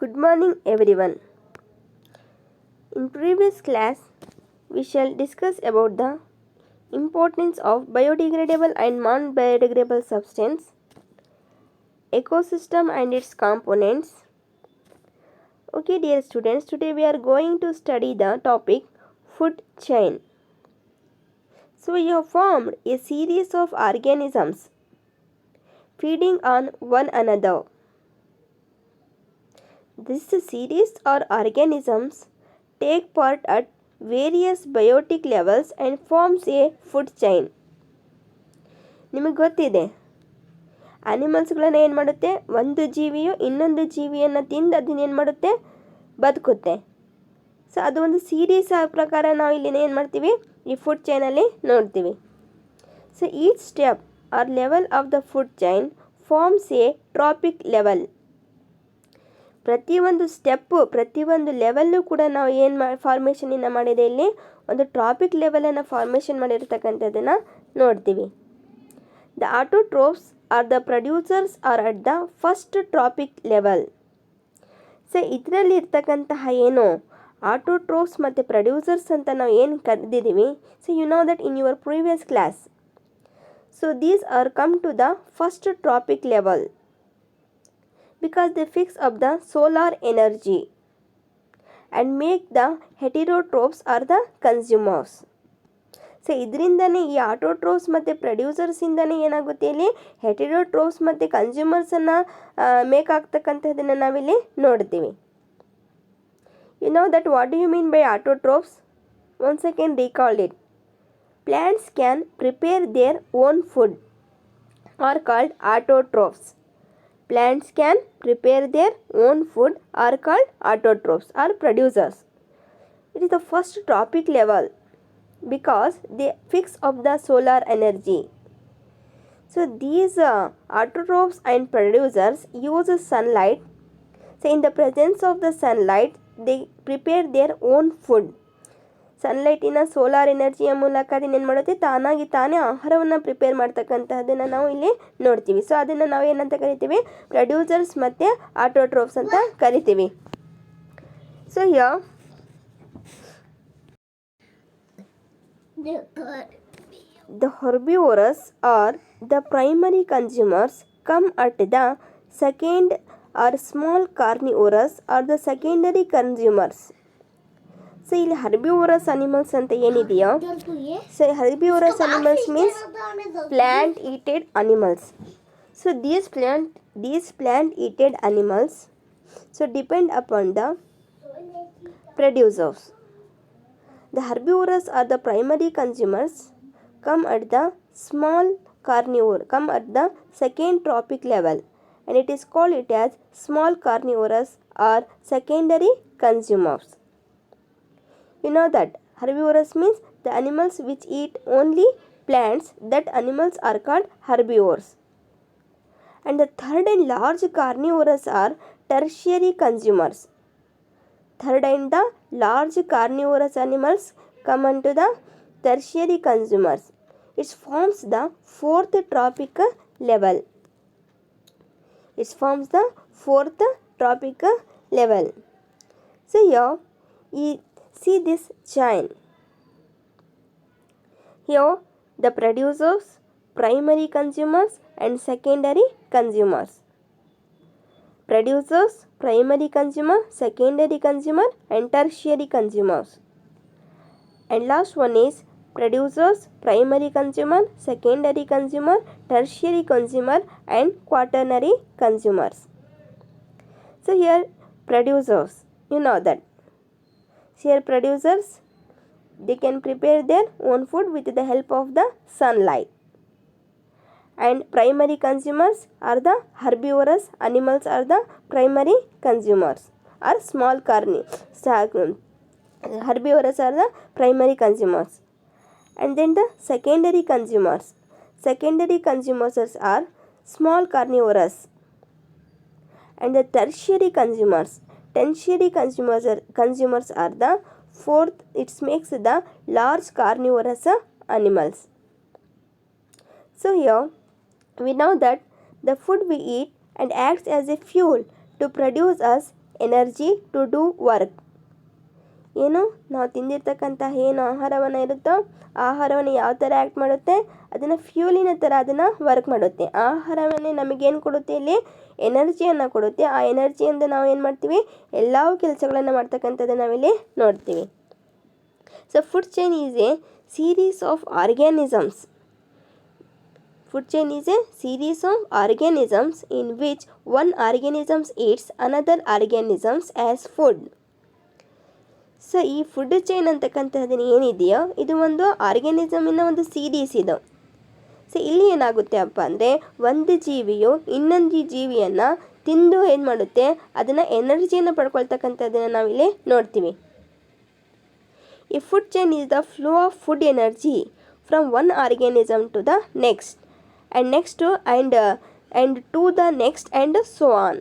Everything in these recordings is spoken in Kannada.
Good morning everyone. In previous class we shall discuss about the importance of biodegradable and non-biodegradable substance, ecosystem and its components. Okay dear students, today we are going to study the topic food chain. So we have formed a series of organisms feeding on one another. This series or organisms take part at various biotic levels and forms a food chain. ನಿಮಗೆ ಗೊತ್ತಿದೆ ಅನಿಮಲ್ಸ್ಗಳನ್ನು ಏನು ಮಾಡುತ್ತೆ, ಒಂದು ಜೀವಿಯು ಇನ್ನೊಂದು ಜೀವಿಯನ್ನು ತಿಂದು ಅದನ್ನೇನು ಮಾಡುತ್ತೆ, ಬದುಕುತ್ತೆ. ಸೊ ಅದು ಒಂದು ಸೀರೀಸ್ ಪ್ರಕಾರ ನಾವು ಇಲ್ಲಿ ಏನು ಮಾಡ್ತೀವಿ, ಈ ಫುಡ್ ಚೈನಲ್ಲಿ ನೋಡ್ತೀವಿ. So each step are level of the food chain forms a trophic level. ಪ್ರತಿಯೊಂದು ಸ್ಟೆಪ್ಪು, ಪ್ರತಿಯೊಂದು ಲೆವೆಲ್ಲು ಕೂಡ ನಾವು ಏನು ಫಾರ್ಮೇಷನಿಂದ ಮಾಡಿದೆ, ಇಲ್ಲಿ ಒಂದು ಟ್ರಾಪಿಕ್ ಲೆವೆಲನ್ನು ಫಾರ್ಮೇಷನ್ ಮಾಡಿರ್ತಕ್ಕಂಥದ್ದನ್ನು ನೋಡ್ತೀವಿ. The autotrophs are the producers are at the first trophic level. So ಇದರಲ್ಲಿ ಇರ್ತಕ್ಕಂತಹ ಏನು ಆಟೋಟ್ರೋಫ್ಸ್ ಮತ್ತು ಪ್ರೊಡ್ಯೂಸರ್ಸ್ ಅಂತ ನಾವು ಏನು ಕರೆದಿದ್ದೀವಿ. So you know that in your previous class. So these are come to the first trophic level because they fix up the solar energy and make the heterotrophs are the consumers. So ಇದರಿಂದನೇ ಈ ಆಟೋಟ್ರೋಫ್ಸ್ ಮತ್ತು ಪ್ರೊಡ್ಯೂಸರ್ಸಿಂದನೇ ಏನಾಗುತ್ತೆ, ಇಲ್ಲಿ ಹೆಟೆರೋಟ್ರೋಫ್ಸ್ ಮತ್ತು ಕನ್ಸ್ಯೂಮರ್ಸನ್ನು ಮೇಕ್ ಆಗ್ತಕ್ಕಂಥದ್ದನ್ನು ನಾವಿಲ್ಲಿ ನೋಡ್ತೀವಿ. You know that what do you mean by autotrophs? Once I can recall it. Plants can prepare their own food are called autotrophs. Plants can prepare their own food are called autotrophs or producers. It is the first tropic level because they fix up the solar energy. So these autotrophs and producers use sunlight. So in the presence of the sunlight they prepare their own food. ಸನ್ಲೈಟಿನ ಸೋಲಾರ್ ಎನರ್ಜಿಯ ಮೂಲಕ ಅದನ್ನೇನು ಮಾಡುತ್ತೆ, ತಾನೇ ಆಹಾರವನ್ನು ಪ್ರಿಪೇರ್ ಮಾಡ್ತಕ್ಕಂತಹದ್ದನ್ನು ನಾವು ಇಲ್ಲಿ ನೋಡ್ತೀವಿ. ಸೊ ಅದನ್ನು ನಾವು ಏನಂತ ಕರಿತೀವಿ, ಪ್ರೊಡ್ಯೂಸರ್ಸ್ ಮತ್ತು ಆಟೋಟ್ರೋಫ್ಸ್ ಅಂತ ಕರಿತೀವಿ. So here the herbivores or the primary consumers come at the second, or small carnivores are the secondary consumers. So ಇಲ್ಲಿ ಹರ್ಬಿವೋರಸ್ ಅನಿಮಲ್ಸ್ ಅಂತ ಏನಿದೆಯೋ, so ಹರ್ಬಿವೋರಸ್ animals means plant heated animals. So these plant heated animals so depend upon the producers. The herbivores are the primary consumers come at the small carnivore, come at the second tropic level, and it is called it as small carnivores or secondary consumers. You know that herbivorous means the animals which eat only plants, that animals are called herbivores. And the third and large carnivores are tertiary consumers. Third and the large carnivorous animals come unto the tertiary consumers. It forms the fourth tropic level. It forms the fourth tropic level. So here, see this chain. Here the producers, primary consumers and secondary consumers. Producers, primary consumer, secondary consumer and tertiary consumers. And last one is producers, primary consumer, secondary consumer, tertiary consumer and quaternary consumers. So here producers, you know that. Here producers, they can prepare their own food with the help of the sunlight. And primary consumers are the herbivorous animals, are the primary consumers, or small herbivorous are the primary consumers. And then the secondary consumers are small carnivorous. And the tertiary consumers are the fourth, it makes the large carnivorous animals. So here we know that the food we eat and acts as a fuel to produce us energy to do work. ಏನು ನಾವು ತಿಂದಿರ್ತಕ್ಕಂಥ ಏನು ಆಹಾರವನ್ನು ಇರುತ್ತೋ ಆಹಾರವನ್ನು ಯಾವ ಥರ ಆ್ಯಕ್ಟ್ ಮಾಡುತ್ತೆ, ಅದನ್ನು ಫ್ಯೂಲಿನ ಥರ ಅದನ್ನು ವರ್ಕ್ ಮಾಡುತ್ತೆ. ಆಹಾರವನ್ನೇ ನಮಗೇನು ಕೊಡುತ್ತೆ, ಇಲ್ಲಿ ಎನರ್ಜಿಯನ್ನು ಕೊಡುತ್ತೆ. ಆ ಎನರ್ಜಿಯಿಂದ ನಾವು ಏನು ಮಾಡ್ತೀವಿ, ಎಲ್ಲ ಕೆಲಸಗಳನ್ನು ಮಾಡ್ತಕ್ಕಂಥದ್ದು ನಾವಿಲ್ಲಿ ನೋಡ್ತೀವಿ. So food chain is A series of organisms. Food chain is a series of organisms in which one organism eats another organisms as food. So ಈ ಫುಡ್ ಚೈನ್ ಅಂತಕ್ಕಂಥದ್ದನ್ನು ಏನಿದೆಯೋ ಇದು ಒಂದು ಆರ್ಗ್ಯಾನಿಸಮಿನ ಒಂದು ಸೀರೀಸ್ ಇದು. ಸೊ ಇಲ್ಲಿ ಏನಾಗುತ್ತೆ ಅಪ್ಪ ಅಂದರೆ ಒಂದು ಜೀವಿಯು ಇನ್ನೊಂದು ಜೀವಿಯನ್ನು ತಿಂದು ಏನು ಮಾಡುತ್ತೆ, ಅದನ್ನು ಎನರ್ಜಿಯನ್ನು ಪಡ್ಕೊಳ್ತಕ್ಕಂಥದ್ದನ್ನು ನಾವಿಲ್ಲಿ ನೋಡ್ತೀವಿ. ಈ food chain is the flow of food energy from one organism to the next and next to and to the next and so on.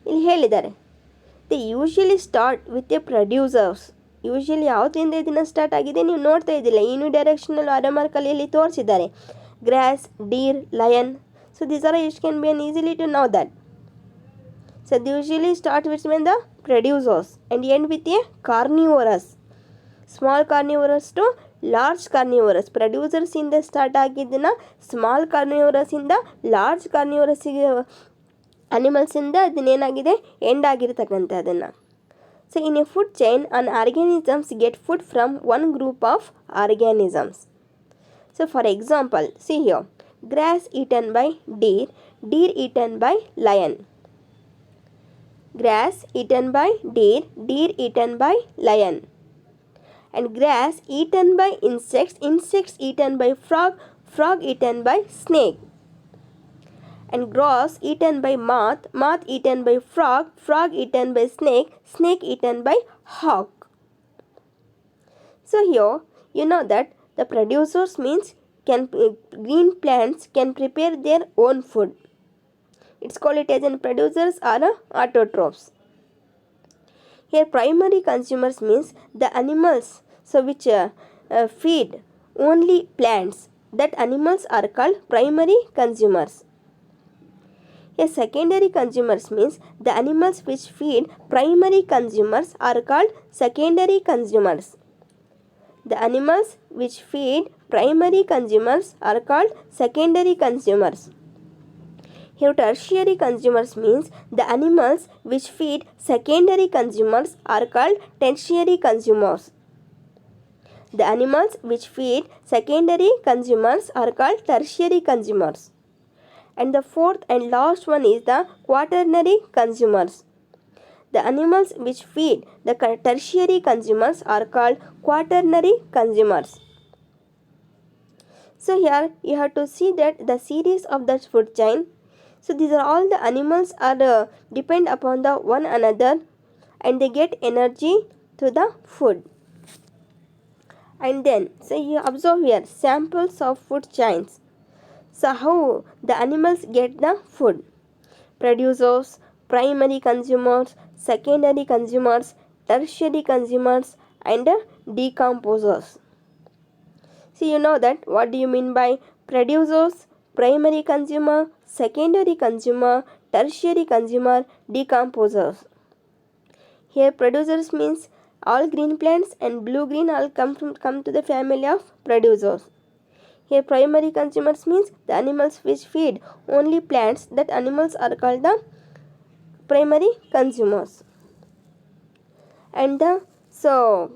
ಇಲ್ಲಿ ಹೇಳಿದ್ದಾರೆ they usually start with A producers. Usually ಯಾವುದರಿಂದ ಇದನ್ನು ಸ್ಟಾರ್ಟ್ ಆಗಿದೆ ನೀವು ನೋಡ್ತಾ ಇದ್ದಿಲ್ಲ, ಯೂನಿಡೈರೆಕ್ಷನಲ್ ಆರೋ ಮಾರ್ಕಲ್ಲಿ ಇಲ್ಲಿ ತೋರಿಸಿದ್ದಾರೆ. Grass, deer, lion. So these are it can be an easily to know that. So they usually start with the producers and end with a carnivorous. Small carnivorous to large carnivorous. ಪ್ರೊಡ್ಯೂಸರ್ಸಿಂದ ಸ್ಟಾರ್ಟ್ ಆಗಿದ್ದನ್ನು ಸ್ಮಾಲ್ ಕಾರ್ನಿವೋರಸ್ಸಿಂದ ಲಾರ್ಜ್ ಕಾರ್ನಿವೋರಸ್ಸಿಗೆ ಅನಿಮಲ್ಸಿಂದ ಅದನ್ನೇನಾಗಿದೆ ಎಂಡ್ ಆಗಿರ್ತಕ್ಕಂಥದ್ದನ್ನು. So in a food chain an organisms get food from one group of organisms. So for example see here, grass eaten by deer, Deere eaten by lion. Grass eaten by deer, deer eaten by lion. And grass eaten by insects, insects eaten by frog, frog eaten by snake. And grass eaten by moth, moth eaten by frog, frog eaten by snake, snake eaten by hawk. So here you know that the producers means green plants can prepare their own food. It's called it as in producers or autotrophs. Here primary consumers means the animals so which feed only plants. That animals are called primary consumers. Here secondary consumers means the animals which feed primary consumers are called secondary consumers. The animals which feed primary consumers are called secondary consumers. Here tertiary consumers means the animals which feed secondary consumers are called tertiary consumers. The animals which feed secondary consumers are called tertiary consumers. And the fourth and last one is the quaternary consumers. The animals which feed the tertiary consumers are called quaternary consumers. So here you have to see that the series of the food chain. So these are all the animals are depend upon the one another and they get energy to the food. And then so you observe here samples of food chains. So how the animals get the food? Producers, primary consumers, secondary consumers, tertiary consumers and decomposers. So you know that what do you mean by producers, primary consumer, secondary consumer, tertiary consumer, decomposers. Here producers means all green plants and blue green all come to the family of producers. Here primary consumers means the animals which feed only plants. That animals are called the primary consumers. And the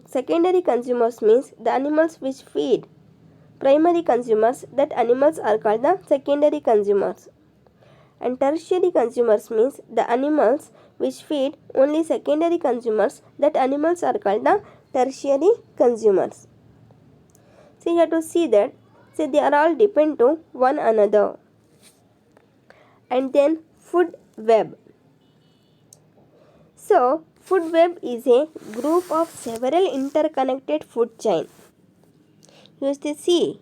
secondary consumers means the animals which feed primary consumers. That animals are called the secondary consumers. And tertiary consumers means the animals which feed only secondary consumers. That animals are called the tertiary consumers. So you have to see that they are all depend to one another. And then food web. So food web is a group of several interconnected food chain. You see,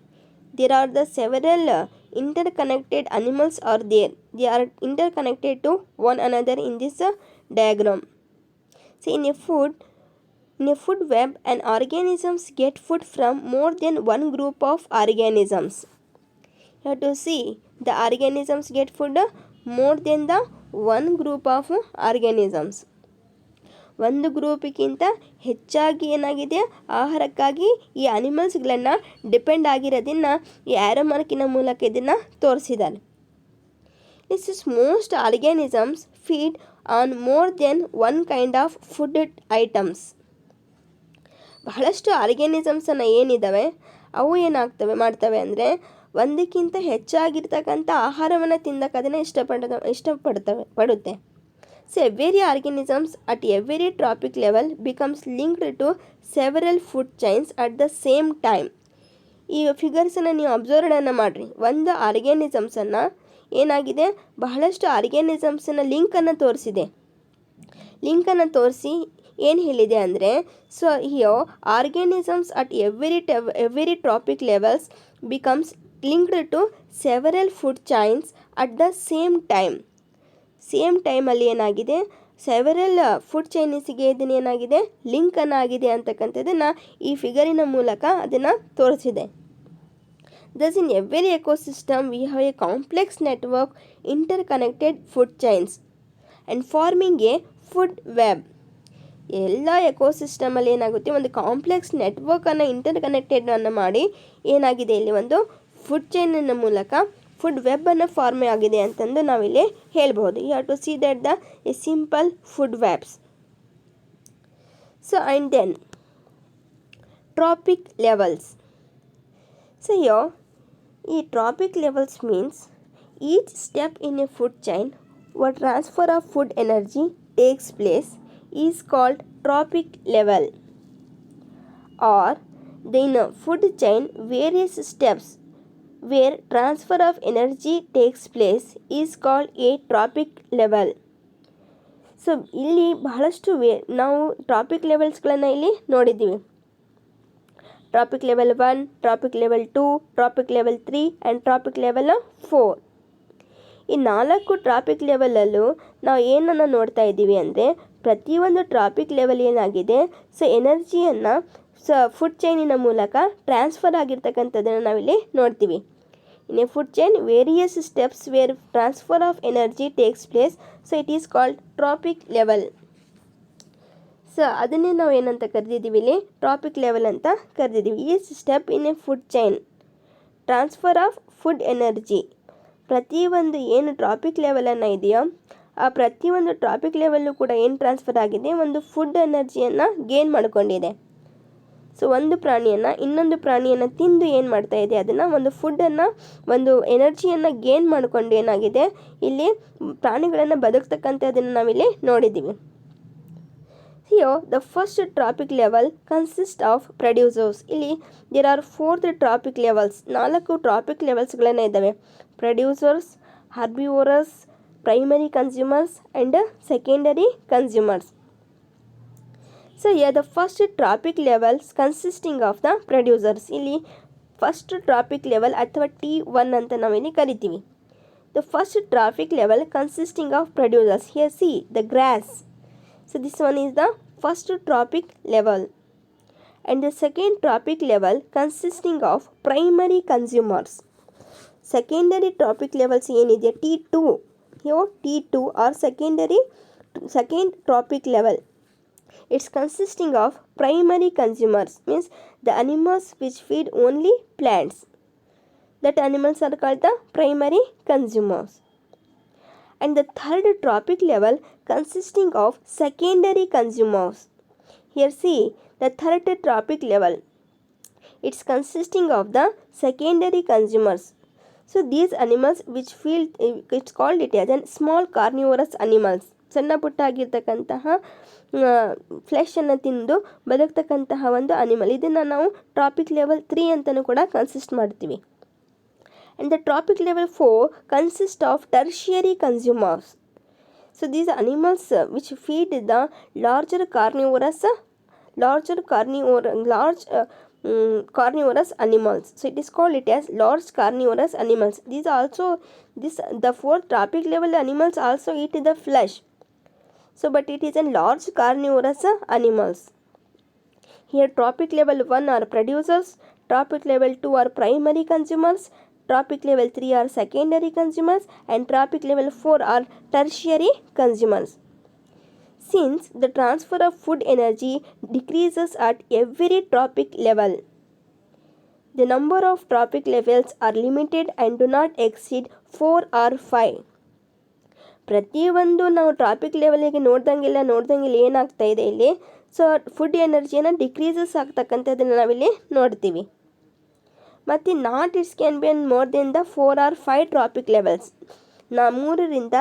there are the several interconnected animals are there. They are interconnected to one another in this diagram. So in a food web, an organisms get food from more than one group of organisms. You have to see the organisms get food more than the one group of organisms. ಒಂದು ಗ್ರೂಪಿಗಿಂತ ಹೆಚ್ಚಾಗಿ ಏನಾಗಿದೆ ಆಹಾರಕ್ಕಾಗಿ ಈ ಅನಿಮಲ್ಸ್ಗಳನ್ನು ಡಿಪೆಂಡ್ ಆಗಿರೋದನ್ನು ಈ ಆ್ಯರೋ ಮಾರ್ಕಿನ ಮೂಲಕ ಇದನ್ನು ತೋರಿಸಿದ್ದಾರೆ. This is most organisms feed on more than one kind of food items. ಬಹಳಷ್ಟು ಆರ್ಗ್ಯಾನಿಸಮ್ಸನ್ನು ಏನಿದ್ದಾವೆ ಅವು ಏನಾಗ್ತವೆ ಮಾಡ್ತವೆ ಅಂದರೆ ಒಂದಕ್ಕಿಂತ ಹೆಚ್ಚಾಗಿರ್ತಕ್ಕಂಥ ಆಹಾರವನ್ನು ತಿನ್ನಕ್ಕೆ ಅದನ್ನು ಇಷ್ಟಪಡುತ್ತೆ. So every organisms at every trophic level becomes linked to several food chains at the same time. ಈ ಫಿಗರ್ಸನ್ನು ನೀವು ಅಬ್ಸರ್ವ್ಡನ್ನು ಮಾಡಿರಿ. ಒಂದು ಆರ್ಗ್ಯಾನಿಸಮ್ಸನ್ನು ಏನಾಗಿದೆ ಬಹಳಷ್ಟು ಆರ್ಗ್ಯಾನಿಸಮ್ಸನ್ನು ಲಿಂಕನ್ನು ತೋರಿಸಿ ಏನು ಹೇಳಿದೆ ಅಂದರೆ so here organisms at every trophic levels becomes linked to several food chains at the same ಟೈಮಲ್ಲಿ ಏನಾಗಿದೆ ಸೆವರಲ್ ಫುಡ್ ಚೈನೀಸಿಗೆ ಇದನ್ನು ಏನಾಗಿದೆ ಲಿಂಕನ್ನು ಆಗಿದೆ ಅಂತಕ್ಕಂಥದ್ದನ್ನು ಈ ಫಿಗರಿನ ಮೂಲಕ ಅದನ್ನು ತೋರಿಸಿದೆ. Thus in every ecosystem we have a complex network interconnected food chains and forming a food web. ಎಲ್ಲ ಎಕೋಸಿಸ್ಟಮಲ್ಲಿ ಏನಾಗುತ್ತೆ ಒಂದು ಕಾಂಪ್ಲೆಕ್ಸ್ ನೆಟ್ವರ್ಕನ್ನು ಇಂಟರ್ಕನೆಕ್ಟೆಡನ್ನು ಮಾಡಿ ಏನಾಗಿದೆ ಇಲ್ಲಿ ಒಂದು ಫುಡ್ ಚೈನಿನ ಮೂಲಕ ಫುಡ್ ವೆಬ್ಬನ್ನು ಫಾರ್ಮ್ ಆಗಿದೆ ಅಂತಂದು ನಾವಿಲ್ಲಿ ಹೇಳ್ಬೋದು. You have to see that the a simple food webs. So and then trophic levels. So ಈ trophic levels means each step in a food chain where transfer of food energy takes place is called trophic level. Or in a food chain various steps where transfer of energy takes place is called a trophic level. So ಇಲ್ಲಿ ಬಹಳಷ್ಟು ನಾವು ಟ್ರಾಪಿಕ್ ಲೆವೆಲ್ಸ್ಗಳನ್ನು ಇಲ್ಲಿ ನೋಡಿದ್ದೀವಿ. Trophic level 1, trophic level 2, trophic level 3 and trophic level 4. ಈ 4 ಟ್ರಾಪಿಕ್ ಲೆವೆಲಲ್ಲೂ ನಾವು ಏನನ್ನು ನೋಡ್ತಾ ಇದ್ದೀವಿ ಅಂದರೆ ಪ್ರತಿಯೊಂದು ಟ್ರಾಪಿಕ್ ಲೆವೆಲ್ ಏನಾಗಿದೆ ಸೊ ಎನರ್ಜಿಯನ್ನು ಫುಡ್ ಚೈನಿನ ಮೂಲಕ ಟ್ರಾನ್ಸ್ಫರ್ ಆಗಿರ್ತಕ್ಕಂಥದ್ದನ್ನು ನಾವಿಲ್ಲಿ ನೋಡ್ತೀವಿ. In a food chain various steps where transfer of energy takes place, so it is called trophic level. So ಅದನ್ನೇ ನಾವು ಏನಂತ ಕರೆದಿದ್ದೀವಿ ಇಲ್ಲಿ ಟ್ರಾಪಿಕ್ ಲೆವೆಲ್ ಅಂತ ಕರೆದಿದ್ದೀವಿ. Each step in a food chain transfer of food energy. ಪ್ರತಿಯೊಂದು ಏನು ಟ್ರಾಪಿಕ್ ಲೆವೆಲನ್ನು ಇದೆಯೋ ಆ ಪ್ರತಿಯೊಂದು ಟ್ರಾಪಿಕ್ ಲೆವೆಲ್ಲು ಕೂಡ ಏನು ಟ್ರಾನ್ಸ್ಫರ್ ಆಗಿದೆ ಒಂದು ಫುಡ್ ಎನರ್ಜಿಯನ್ನು ಗೇನ್ ಮಾಡಿಕೊಂಡಿದೆ. ಸೊ ಒಂದು ಪ್ರಾಣಿಯನ್ನು ಇನ್ನೊಂದು ಪ್ರಾಣಿಯನ್ನು ತಿಂದು ಏನು ಮಾಡ್ತಾ ಇದೆ ಅದನ್ನು ಒಂದು ಫುಡ್ಡನ್ನು ಒಂದು ಎನರ್ಜಿಯನ್ನು ಗೇನ್ ಮಾಡಿಕೊಂಡು ಏನಾಗಿದೆ ಇಲ್ಲಿ ಪ್ರಾಣಿಗಳನ್ನು ಬದುಕ್ತಕ್ಕಂಥದ್ದನ್ನು ನಾವಿಲ್ಲಿ ನೋಡಿದ್ದೀವಿ. Here the first trophic level consist of producers. ಇಲ್ಲಿ there are 4 trophic levels. 4 trophic ಲೆವೆಲ್ಸ್ಗಳನ್ನ ಇದ್ದಾವೆ. Producers, herbivorous, primary consumers and secondary consumers. So the first trophic levels consisting of the producers. ಇಲ್ಲಿ ಫಸ್ಟ್ ಟ್ರಾಪಿಕ್ ಲೆವೆಲ್ ಅಥವಾ T1 ಅಂತ ನಾವಿಲ್ಲಿ ಕರಿತೀವಿ. The first trophic level consisting of producers. Here see the grass. So this one is the first tropic level, and the second tropic level consisting of primary consumers. Secondary tropic levels ಏನಿದೆ T2. Here T2 or second tropic level. It's consisting of primary consumers, means the animals which feed only plants. That animals are called the primary consumers. And the third tropic level consisting of secondary consumers. Here see the third tropic level. It's consisting of the secondary consumers. So these animals which feed, it's called it as a small carnivorous animals. ಸಣ್ಣ ಪುಟ್ಟ ಆಗಿರ್ತಕ್ಕಂತಹ ಫ್ಲೆಶನ್ನು ತಿಂದು ಬದುಕ್ತಕ್ಕಂತಹ ಒಂದು ಅನಿಮಲ್. ಇದನ್ನು ನಾವು ಟ್ರಾಪಿಕ್ ಲೆವೆಲ್ 3 ಅಂತಲೂ ಕೂಡ ಕನ್ಸಿಸ್ಟ್ ಮಾಡ್ತೀವಿ. And the tropic level 4 consists of tertiary consumers. So these animals which feed the larger carnivorous animals. So it is called it as large carnivorous animals. The 4th tropic level animals also eat the flesh. So but it is a large carnivorous animals. Here tropic level 1 are producers, tropic level 2 are primary consumers, Tropic level 3 are secondary consumers and tropic level 4 are tertiary consumers. Since the transfer of food energy decreases at every tropic level, the number of tropic levels are limited and do not exceed 4 or 5. ಪ್ರತಿಯೊಂದು ನಾವು ಟ್ರಾಪಿಕ್ ಲೆವೆಲಿಗೆ ನೋಡ್ದಂಗೆಲ್ಲ ಏನಾಗ್ತಾ ಇದೆ ಇಲ್ಲಿ, ಸೊ ಫುಡ್ ಎನರ್ಜಿಯನ್ನು ಡಿಕ್ರೀಸಸ್ ಆಗ್ತಕ್ಕಂಥದ್ದನ್ನು ನಾವಿಲ್ಲಿ ನೋಡ್ತೀವಿ. ಮತ್ತು not its can be an more than the 4 or 5 trophic levels. 4ರಿಂದ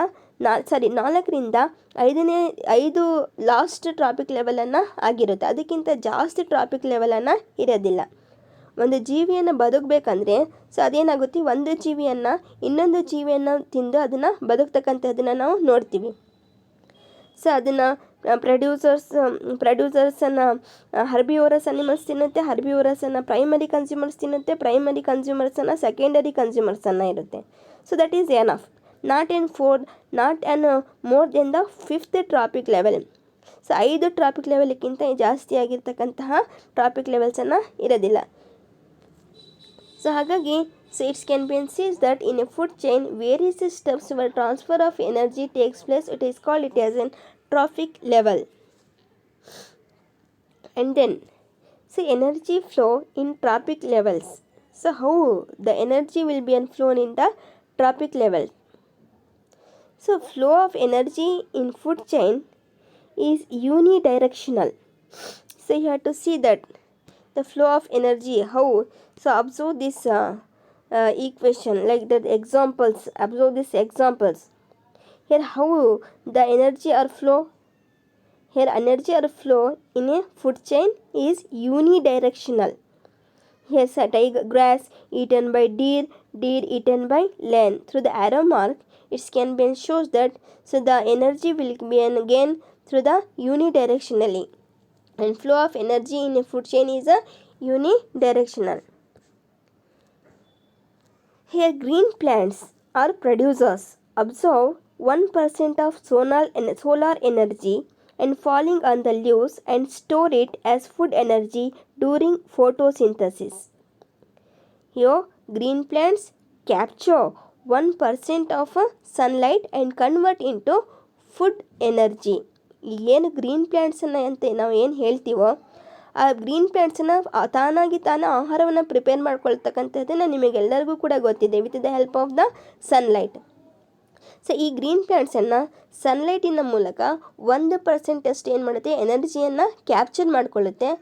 5 ಲಾಸ್ಟ್ ಟ್ರಾಪಿಕ್ ಲೆವೆಲನ್ನು ಆಗಿರುತ್ತೆ. ಅದಕ್ಕಿಂತ ಜಾಸ್ತಿ ಟ್ರಾಪಿಕ್ ಲೆವೆಲನ್ನು ಇರೋದಿಲ್ಲ. ಒಂದು ಜೀವಿಯನ್ನು ಬದುಕಬೇಕಂದ್ರೆ ಸೊ ಅದೇನಾಗುತ್ತೆ, ಒಂದು ಜೀವಿಯನ್ನು ಇನ್ನೊಂದು ಜೀವಿಯನ್ನು ತಿಂದು ಅದನ್ನು ಬದುಕ್ತಕ್ಕಂಥದ್ದನ್ನು ನಾವು ನೋಡ್ತೀವಿ. ಸೊ ಅದನ್ನು ಪ್ರೊಡ್ಯೂಸರ್ಸನ್ನು ಹರ್ಬಿವೋರಸ್ ಅನಿಮಲ್ಸ್ ತಿನ್ನುತ್ತೆ, ಹರ್ಬಿವೋರಸನ್ನು ಪ್ರೈಮರಿ ಕನ್ಸ್ಯೂಮರ್ಸ್ ತಿನ್ನುತ್ತೆ, ಪ್ರೈಮರಿ ಕನ್ಸ್ಯೂಮರ್ಸನ್ನು ಸೆಕೆಂಡರಿ ಕನ್ಸ್ಯೂಮರ್ಸನ್ನು ಇರುತ್ತೆ. So that is enough. Not an more than the 5th trophic level. So 5 trophic ಲೆವೆಲ್ಗಿಂತ ಜಾಸ್ತಿ ಆಗಿರ್ತಕ್ಕಂತಹ ಟ್ರಾಪಿಕ್ ಲೆವೆಲ್ಸನ್ನು ಇರೋದಿಲ್ಲ. ಸೊ ಹಾಗಾಗಿ it can be seen that in a food chain various steps where transfer of energy takes place. It is called it as a trophic level. And then energy flow in trophic levels. So how the energy will be flown in the trophic level? So flow of energy in food chain is unidirectional. So you have to see that the flow of energy, how. So observe this equation, like the examples. Observe these examples. Here how the energy or flow. Here energy or flow in a food chain is unidirectional. Here grass eaten by deer eaten by lion. Through the arrow mark, it can be shows that so the energy will be again through the unidirectionally. And flow of energy in a food chain is a unidirectional. Here green plants are producers. Absorb 1% of solar energy and falling on the leaves and store it as food energy during photosynthesis. Here green plants capture 1% of sunlight and convert into food energy. ಏನು ಗ್ರೀನ್ ಪ್ಲ್ಯಾಂಟ್ಸನ್ನು ಅಂತ ನಾವು ಏನು ಹೇಳ್ತೀವೋ ಆ ಗ್ರೀನ್ ಪ್ಲ್ಯಾಂಟ್ಸನ್ನು ತಾನಾಗಿ ಆಹಾರವನ್ನು ಪ್ರಿಪೇರ್ ಮಾಡ್ಕೊಳ್ತಕ್ಕಂಥದ್ದನ್ನು ನಿಮಗೆಲ್ಲರಿಗೂ ಕೂಡ ಗೊತ್ತಿದೆ, with the help of the sunlight. So ಈ ಗ್ರೀನ್ ಪ್ಲ್ಯಾಂಟ್ಸನ್ನು ಸನ್ಲೈಟಿನ ಮೂಲಕ 1% ಅಷ್ಟು ಏನು ಮಾಡುತ್ತೆ, ಎನರ್ಜಿಯನ್ನು ಕ್ಯಾಪ್ಚರ್ ಮಾಡಿಕೊಳ್ಳುತ್ತೆ.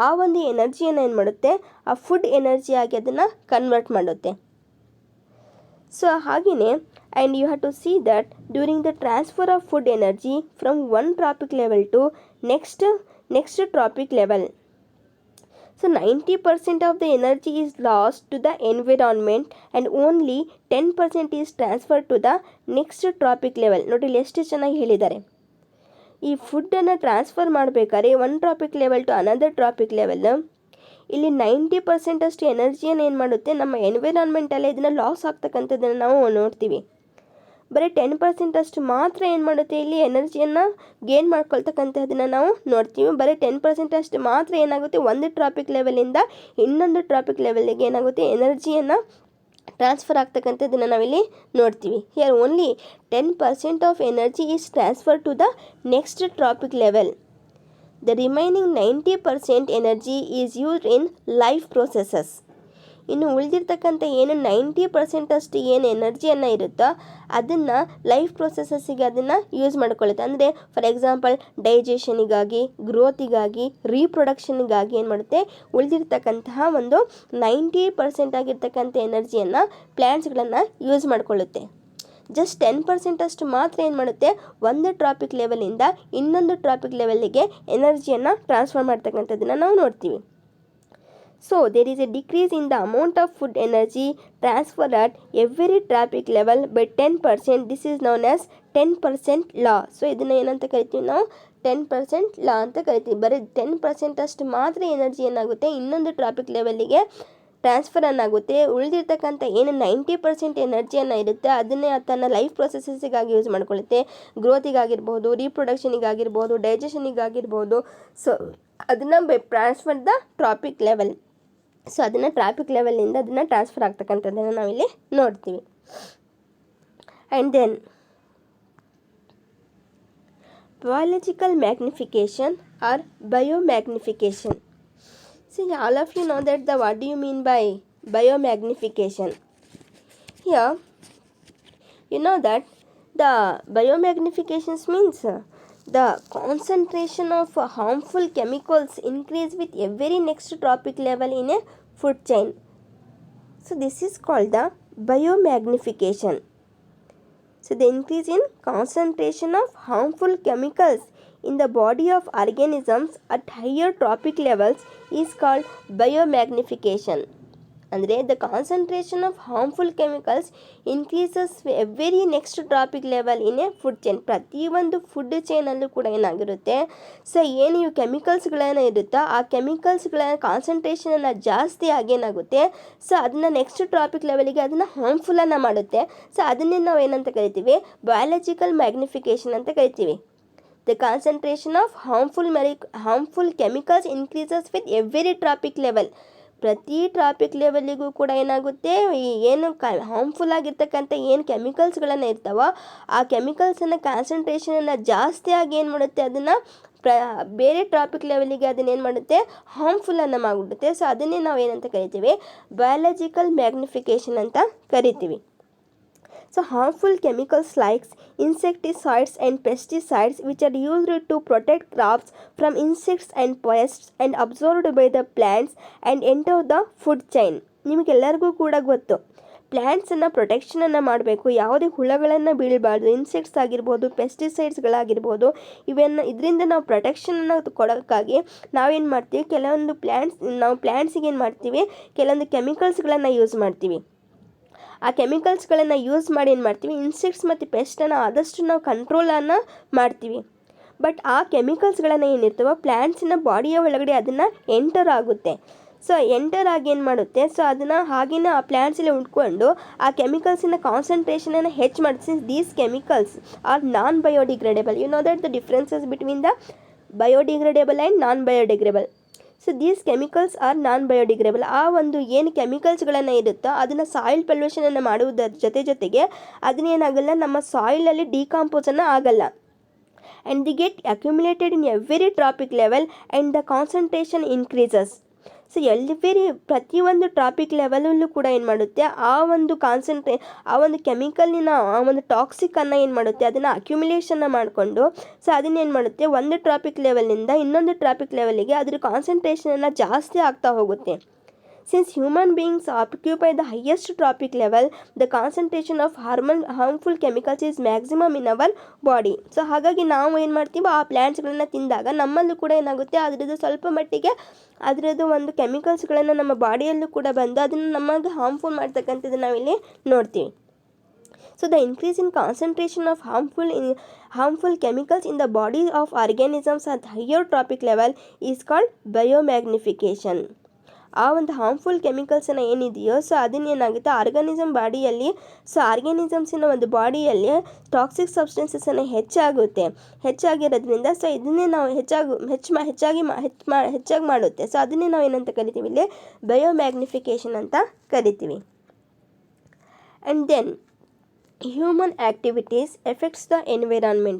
ಆ ಒಂದು ಎನರ್ಜಿಯನ್ನು ಏನು ಮಾಡುತ್ತೆ, ಆ ಫುಡ್ ಎನರ್ಜಿಯಾಗಿ ಅದನ್ನು ಕನ್ವರ್ಟ್ ಮಾಡುತ್ತೆ. ಸೊ ಹಾಗೆಯೇ and you have to see that during the transfer of food energy from one tropic level to next tropic level, so 90% of the energy is lost to the environment and only 10% is transferred to the next tropic level. ನೋಡಿ ಇಲ್ಲಿ ಎಷ್ಟು ಚೆನ್ನಾಗಿ ಹೇಳಿದ್ದಾರೆ. ಈ ಫುಡ್ಡನ್ನು ಟ್ರಾನ್ಸ್ಫರ್ ಮಾಡಬೇಕಾದ್ರೆ one trophic level to another trophic level, ಇಲ್ಲಿ 90% ಅಷ್ಟು ಎನರ್ಜಿಯನ್ನು ಏನು ಮಾಡುತ್ತೆ, ನಮ್ಮ ಎನ್ವಿರಾನ್ಮೆಂಟಲ್ಲೇ ಇದನ್ನು ಲಾಸ್ ಆಗ್ತಕ್ಕಂಥದ್ದನ್ನು ನಾವು ನೋಡ್ತೀವಿ. ಬರೀ 10% ಅಷ್ಟು ಮಾತ್ರ ಏನು ಮಾಡುತ್ತೆ, ಇಲ್ಲಿ ಎನರ್ಜಿಯನ್ನು ಗೇನ್ ಮಾಡ್ಕೊಳ್ತಕ್ಕಂಥದ್ದನ್ನು ನಾವು ನೋಡ್ತೀವಿ. ಬರೀ 10% ಅಷ್ಟು ಮಾತ್ರ ಏನಾಗುತ್ತೆ, ಒಂದು ಟ್ರಾಪಿಕ್ ಲೆವೆಲಿಂದ ಇನ್ನೊಂದು ಟ್ರಾಪಿಕ್ ಲೆವೆಲ್ಗೆ ಏನಾಗುತ್ತೆ, ಎನರ್ಜಿಯನ್ನು ಟ್ರಾನ್ಸ್ಫರ್ ಆಗ್ತಕ್ಕಂಥದ್ದನ್ನು ನಾವಿಲ್ಲಿ ನೋಡ್ತೀವಿ. Here only 10% of energy is transfer to the next trophic level. The remaining 90% energy is used in life processes. ಇನ್ನು ಉಳಿದಿರ್ತಕ್ಕಂಥ ಏನು 90% ಅಷ್ಟು ಏನು ಎನರ್ಜಿಯನ್ನು ಇರುತ್ತೋ ಅದನ್ನು ಲೈಫ್ ಪ್ರೊಸೆಸಸ್ಸಿಗೆ ಅದನ್ನು ಯೂಸ್ ಮಾಡ್ಕೊಳ್ಳುತ್ತೆ. ಅಂದರೆ ಫಾರ್ ಎಕ್ಸಾಂಪಲ್ ಡೈಜೆಷನಿಗಾಗಿ, ಗ್ರೋತಿಗಾಗಿ, ರೀಪ್ರೊಡಕ್ಷನ್ಗಾಗಿ ಏನು ಮಾಡುತ್ತೆ, ಉಳಿದಿರ್ತಕ್ಕಂತಹ ಒಂದು 90% ಆಗಿರ್ತಕ್ಕಂಥ ಎನರ್ಜಿಯನ್ನು ಪ್ಲ್ಯಾಂಟ್ಸ್ಗಳನ್ನು ಯೂಸ್ ಮಾಡಿಕೊಳ್ಳುತ್ತೆ. ಜಸ್ಟ್ 10% ಅಷ್ಟು ಮಾತ್ರ ಏನು ಮಾಡುತ್ತೆ, ಒಂದು ಟ್ರಾಪಿಕ್ ಲೆವೆಲಿಂದ ಇನ್ನೊಂದು ಟ್ರಾಪಿಕ್ ಲೆವೆಲ್ಲಿಗೆ ಎನರ್ಜಿಯನ್ನು ಟ್ರಾನ್ಸ್ಫರ್ ಮಾಡ್ತಕ್ಕಂಥದ್ದನ್ನು ನಾವು ನೋಡ್ತೀವಿ. So there is a decrease in the amount of food energy transferred at every tropic level by 10%. This is known as 10% law. So ಇದನ್ನು ಏನಂತ ಕರಿತೀವಿ ನಾವು, 10% ಲಾ ಅಂತ ಕರಿತೀವಿ. ಬರೀ 10% ಅಷ್ಟು ಮಾತ್ರ ಎನರ್ಜಿ ಏನಾಗುತ್ತೆ, ಇನ್ನೊಂದು ಟ್ರಾಪಿಕ್ ಲೆವೆಲ್ಲಿಗೆ ಟ್ರಾನ್ಸ್ಫರ್ ಆಗುತ್ತೆ. ಉಳಿದಿರ್ತಕ್ಕಂಥ ಏನು 90% ಎನರ್ಜಿಯನ್ನು ಇರುತ್ತೆ ಅದನ್ನೇ ತನ್ನ ಲೈಫ್ ಪ್ರೊಸೆಸಸ್ಸಿಗಾಗಿ ಯೂಸ್ ಮಾಡ್ಕೊಳ್ಳುತ್ತೆ. ಗ್ರೋತಿಗಾಗಿರ್ಬೋದು, ರೀಪ್ರೊಡಕ್ಷನಿಗಾಗಿರ್ಬೋದು, ಡೈಜೆಷನಿಗಾಗಿರ್ಬೋದು. ಸೊ ಅದನ್ನು transfer the trophic level. So ಅದನ್ನು ಟ್ರಾಫಿಕ್ ಲೆವೆಲಿಂದ ಅದನ್ನು ಟ್ರಾನ್ಸ್ಫರ್ ಆಗ್ತಕ್ಕಂಥದ್ದನ್ನು ನಾವಿಲ್ಲಿ ನೋಡ್ತೀವಿ. And then biological magnification or biomagnification. See, all of you know that what do you mean by biomagnification? Here, you know that the biomagnification means the concentration of harmful chemicals increase with every next trophic level in a food chain. So this is called the biomagnification. So the increase in concentration of harmful chemicals in the body of organisms at higher trophic levels is called biomagnification. ಅಂದರೆ the concentration of harmful chemicals increases every next trophic level in a food chain. ಪ್ರತಿಯೊಂದು ಫುಡ್ ಚೈನಲ್ಲೂ ಕೂಡ ಏನಾಗಿರುತ್ತೆ, ಸೊ ಏನು ಇವು ಕೆಮಿಕಲ್ಸ್ಗಳೇನೋ ಇರುತ್ತೋ ಆ ಕೆಮಿಕಲ್ಸ್ಗಳ ಕಾನ್ಸಂಟ್ರೇಷನನ್ನು ಜಾಸ್ತಿ ಆಗೇನಾಗುತ್ತೆ, ಸೊ ಅದನ್ನು ನೆಕ್ಸ್ಟ್ ಟ್ರಾಪಿಕ್ ಲೆವೆಲಿಗೆ ಅದನ್ನು ಹಾರ್ಮ್ಫುಲ್ಲನ್ನು ಮಾಡುತ್ತೆ. ಸೊ ಅದನ್ನೇ ನಾವು ಏನಂತ ಕರಿತೀವಿ, ಬಯಾಲಜಿಕಲ್ ಮ್ಯಾಗ್ನಿಫಿಕೇಷನ್ ಅಂತ ಕರಿತೀವಿ. The concentration of harmful chemicals increases with every trophic level. ಪ್ರತಿ ಟ್ರಾಪಿಕ್ ಲೆವೆಲ್ಲಿಗೂ ಕೂಡ ಏನಾಗುತ್ತೆ, ಏನು ಹಾರ್ಮ್ಫುಲ್ ಆಗಿರ್ತಕ್ಕಂಥ ಏನು ಕೆಮಿಕಲ್ಸ್ಗಳನ್ನು ಇರ್ತಾವೋ ಆ ಕೆಮಿಕಲ್ಸನ್ನು ಕಾನ್ಸಂಟ್ರೇಷನನ್ನು ಜಾಸ್ತಿ ಆಗಿ ಏನು ಮಾಡುತ್ತೆ, ಅದನ್ನು ಬೇರೆ ಟ್ರಾಪಿಕ್ ಲೆವೆಲಿಗೆ ಅದನ್ನೇನು ಮಾಡುತ್ತೆ, ಹಾರ್ಮ್ಫುಲ್ಲನ್ನು ಮಾಡಿಬಿಡುತ್ತೆ. ಸೊ ಅದನ್ನೇ ನಾವು ಏನಂತ ಕರಿತೀವಿ, ಬಯಾಲಜಿಕಲ್ ಮ್ಯಾಗ್ನಿಫಿಕೇಷನ್ ಅಂತ ಕರಿತೀವಿ. So harmful chemicals like insecticides and pesticides which are used to protect crops from insects and pests and absorbed by the plants and enter the food chain. ನಿಮಗೆಲ್ಲರಿಗೂ ಕೂಡ ಗೊತ್ತು, ಪ್ಲ್ಯಾಂಟ್ಸನ್ನು ಪ್ರೊಟೆಕ್ಷನನ್ನು ಮಾಡಬೇಕು, ಯಾವುದೇ ಹುಳಗಳನ್ನು ಬೀಳಬಾರ್ದು, ಇನ್ಸೆಕ್ಟ್ಸ್ ಆಗಿರ್ಬೋದು, ಪೆಸ್ಟಿಸೈಡ್ಸ್ಗಳಾಗಿರ್ಬೋದು, ಇದರಿಂದ ನಾವು ಪ್ರೊಟೆಕ್ಷನನ್ನು ಕೊಡೋಕ್ಕಾಗಿ ನಾವೇನು ಮಾಡ್ತೀವಿ, ಕೆಲವೊಂದು ಪ್ಲ್ಯಾಂಟ್ಸಿಗೆ ಏನು ಮಾಡ್ತೀವಿ, ಕೆಲವೊಂದು ಕೆಮಿಕಲ್ಸ್ಗಳನ್ನು ಯೂಸ್ ಮಾಡ್ತೀವಿ. ಆ ಕೆಮಿಕಲ್ಸ್ಗಳನ್ನು ಯೂಸ್ ಮಾಡಿ ಏನು ಮಾಡ್ತೀವಿ, ಇನ್ಸೆಕ್ಟ್ಸ್ ಮತ್ತು ಪೆಸ್ಟನ್ನು ಆದಷ್ಟು ನಾವು ಕಂಟ್ರೋಲನ್ನು ಮಾಡ್ತೀವಿ. ಬಟ್ ಆ ಕೆಮಿಕಲ್ಸ್ಗಳನ್ನು ಏನಿರ್ತವೋ ಪ್ಲ್ಯಾಂಟ್ಸಿನ ಬಾಡಿಯ ಒಳಗಡೆ ಅದನ್ನು ಎಂಟರ್ ಆಗುತ್ತೆ. ಸೊ ಎಂಟರ್ ಆಗಿ ಏನು ಮಾಡುತ್ತೆ, ಸೊ ಅದನ್ನು ಹಾಗೆಯೇ ಆ ಪ್ಲ್ಯಾಂಟ್ಸಲ್ಲಿ ಉಂಡ್ಕೊಂಡು ಆ ಕೆಮಿಕಲ್ಸಿನ ಕಾನ್ಸಂಟ್ರೇಷನನ್ನು ಹೆಚ್ಚು ಮಾಡುತ್ತೆ. Since these chemicals are non biodegradable. You know that the differences between the biodegradable and non biodegradable. So these chemicals are non biodegradable. ಆ ಒಂದು ಏನು ಕೆಮಿಕಲ್ಸ್ಗಳನ್ನು ಇರುತ್ತೋ ಅದನ್ನು ಸಾಯಿಲ್ ಪೊಲ್ಯೂಷನನ್ನು ಮಾಡುವುದರ ಜೊತೆಗೆ ಅದನ್ನೇನಾಗಲ್ಲ, ನಮ್ಮ ಸಾಯಿಲಲ್ಲಿ ಡಿಕಾಂಪೋಸನ್ನು ಆಗಲ್ಲ. And the get accumulated in every trophic level and the concentration increases. So ಪ್ರತಿಯೊಂದು ಟ್ರಾಪಿಕ್ ಲೆವೆಲಲ್ಲೂ ಕೂಡ ಏನು ಮಾಡುತ್ತೆ, ಆ ಒಂದು ಆ ಒಂದು ಕೆಮಿಕಲಿನ ಆ ಒಂದು ಟಾಕ್ಸಿಕನ್ನು ಏನು ಮಾಡುತ್ತೆ, ಅದನ್ನು ಅಕ್ಯುಮುಲೇಷನ್ನ ಮಾಡಿಕೊಂಡು ಸೊ ಅದನ್ನೇನು ಮಾಡುತ್ತೆ, ಒಂದು ಟ್ರಾಪಿಕ್ ಲೆವೆಲ್ನಿಂದ ಇನ್ನೊಂದು ಟ್ರಾಪಿಕ್ ಲೆವೆಲಿಗೆ ಅದರ ಕಾನ್ಸಂಟ್ರೇಷನನ್ನು ಜಾಸ್ತಿ ಆಗ್ತಾ ಹೋಗುತ್ತೆ. Since human beings occupy the highest trophic level, the concentration of harmful chemicals is maximum in our body. So ಹಾಗಾಗಿ ನಾವು ಏನು ಮಾಡ್ತೀವಿ, ಆ ಪ್ಲ್ಯಾಂಟ್ಸ್ಗಳನ್ನು ತಿಂದಾಗ ನಮ್ಮಲ್ಲೂ ಕೂಡ ಏನಾಗುತ್ತೆ, ಅದರದ್ದು ಸ್ವಲ್ಪ ಮಟ್ಟಿಗೆ ಅದರದ್ದು ಒಂದು ಕೆಮಿಕಲ್ಸ್ಗಳನ್ನು ನಮ್ಮ ಬಾಡಿಯಲ್ಲೂ ಕೂಡ ಬಂದು ಅದನ್ನು ನಮಗೆ ಹಾರ್ಮ್ಫುಲ್ ಮಾಡ್ತಕ್ಕಂಥದ್ದು ನಾವಿಲ್ಲಿ ನೋಡ್ತೀವಿ. So the increase in concentration of harmful chemicals in the body of organisms at higher trophic level is called biomagnification. ಆ ಒಂದು ಹಾರ್ಮ್ಫುಲ್ ಕೆಮಿಕಲ್ಸನ್ನು ಏನಿದೆಯೋ ಸೊ ಅದನ್ನೇನಾಗುತ್ತೆ, ಆರ್ಗಾನಿಸಮ್ ಬಾಡಿಯಲ್ಲಿ, ಸೊ ಆರ್ಗ್ಯಾನಿಸಮ್ಸಿನ ಒಂದು ಬಾಡಿಯಲ್ಲಿ ಟಾಕ್ಸಿಕ್ ಸಬ್ಸ್ಟೆನ್ಸಸ್ಸನ್ನು ಹೆಚ್ಚಾಗಿರೋದ್ರಿಂದ ಸೊ ಇದನ್ನೇ ನಾವು ಹೆಚ್ಚಾಗಿ ಮಾಡುತ್ತೆ. ಸೊ ಅದನ್ನೇ ನಾವು ಏನಂತ ಕರಿತೀವಿ, ಇಲ್ಲಿ ಬಯೋಮ್ಯಾಗ್ನಿಫಿಕೇಷನ್ ಅಂತ ಕರಿತೀವಿ. And then human activities affects the environment.